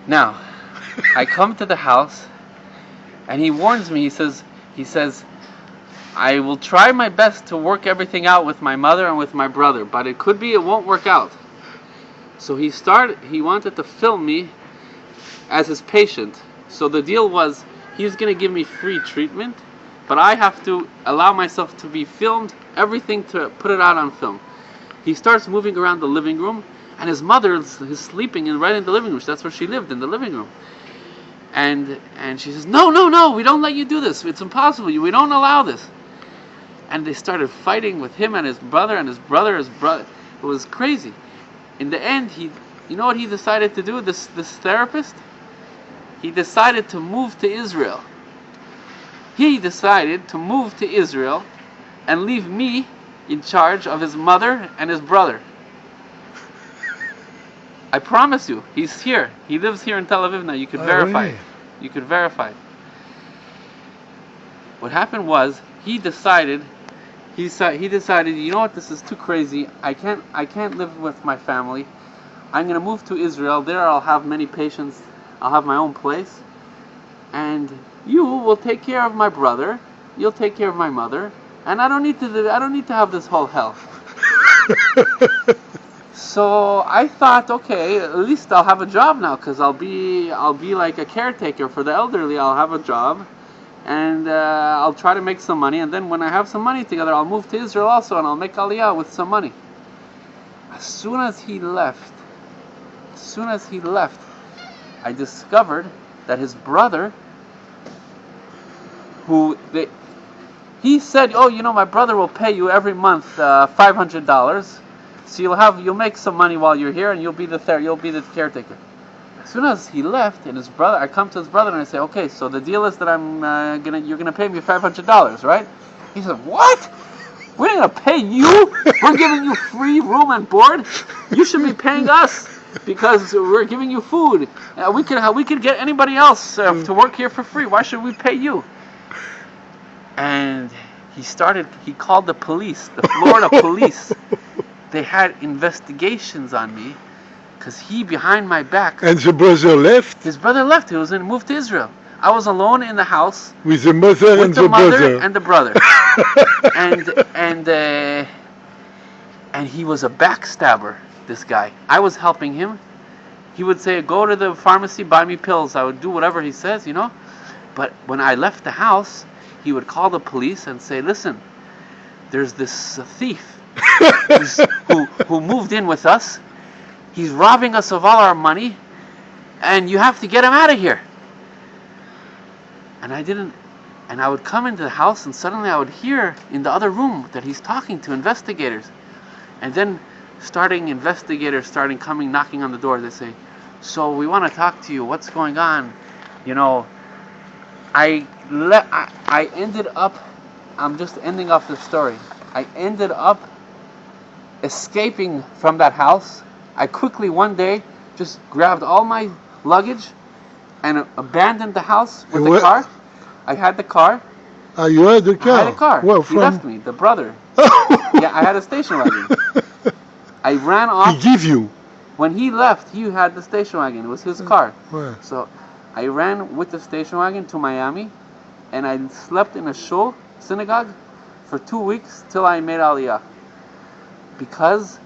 Now, I come to the house, and he warns me. He says, I will try my best to work everything out with my mother and with my brother, but it could be it won't work out. So he wanted to film me as his patient. So the deal was, he's going to give me free treatment, but I have to allow myself to be filmed, everything to put it out on film. He starts moving around the living room, and his mother is sleeping right in the living room. That's where she lived, in the living room. And she says, no, we don't let you do this. It's impossible. We don't allow this. And they started fighting with him and his brother. It was crazy. In the end, you know what he decided to do, this therapist? He decided to move to Israel. He decided to move to Israel and leave me in charge of his mother and his brother. I promise you, he's here. He lives here in Tel Aviv now. You could verify it. You could verify it. What happened was, he decided, you know what, this is too crazy. I can't live with my family. I'm going to move to Israel. There I'll have many patients. I'll have my own place. And you will take care of my brother. You'll take care of my mother. And I don't need to have this whole hell. So I thought, okay, at least I'll have a job now, because I'll be like a caretaker for the elderly. I'll have a job, and I'll try to make some money. And then when I have some money together, I'll move to Israel also, and I'll make Aliyah with some money. As soon as he left, I discovered that his brother, he said, oh, my brother will pay you every month $500. So you'll make some money while you're here, and you'll be the caretaker. As soon as he left, and I come to his brother and I say, okay, so the deal is that you're gonna pay me $500, right? He said, what? We're gonna pay you? We're giving you free room and board. You should be paying us because we're giving you food. We could get anybody else to work here for free. Why should we pay you? And he called the police, the Florida police. They had investigations on me because behind my back. And the brother left? His brother left. He was moved to Israel. I was alone in the house with the mother and the brother. And the brother. and he was a backstabber, this guy. I was helping him. He would say, go to the pharmacy, buy me pills. I would do whatever he says, But when I left the house, he would call the police and say, listen, there's this thief who moved in with us. He's robbing us of all our money, and you have to get him out of here. And I would come into the house, and suddenly I would hear in the other room that he's talking to investigators. And then investigators starting coming, knocking on the door. They say, so we want to talk to you. What's going on? I ended up, I'm just ending off the story. I ended up escaping from that house. I quickly one day just grabbed all my luggage and abandoned the house with the car. I had the car. You had the car? I had a car. Well, he left me, the brother. Yeah, I had a station wagon. I ran off. He gave you? When he left, he had the station wagon. It was his car. Well. So I ran with the station wagon to Miami, and I slept in a shul, synagogue, for 2 weeks till I made Aliyah. Because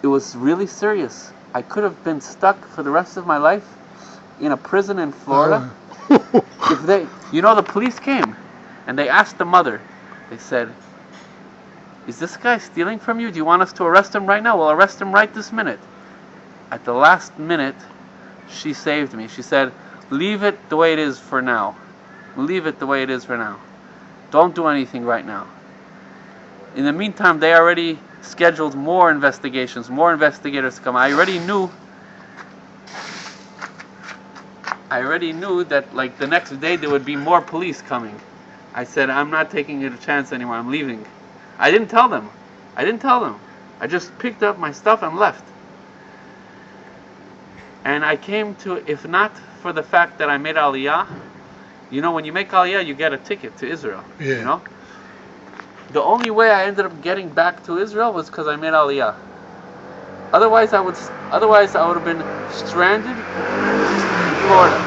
it was really serious. I could have been stuck for the rest of my life in a prison in Florida. If the police came and they asked the mother, they said, is this guy stealing from you? Do you want us to arrest him right now? We'll arrest him right this minute. At the last minute, she saved me. She said, leave it the way it is for now. Leave it the way it is for now. Don't do anything right now. In the meantime, they already scheduled more investigations, more investigators to come. I already knew that like the next day there would be more police coming. I said, I'm not taking a chance anymore. I'm leaving. I didn't tell them. I just picked up my stuff and left. And I came to, if not for the fact that I made Aliyah, when you make Aliyah, you get a ticket to Israel. Yeah. The only way I ended up getting back to Israel was because I made Aliyah. Otherwise, I would have been stranded in Florida.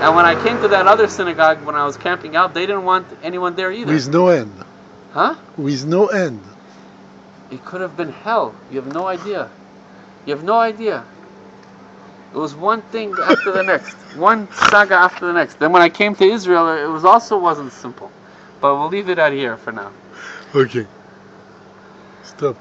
And when I came to that other synagogue when I was camping out, they didn't want anyone there either. With no end. Huh? With no end. It could have been hell. You have no idea. You have no idea. It was one thing after the next, one saga after the next. Then when I came to Israel, it wasn't simple. But we'll leave it out here for now. Okay. Stop.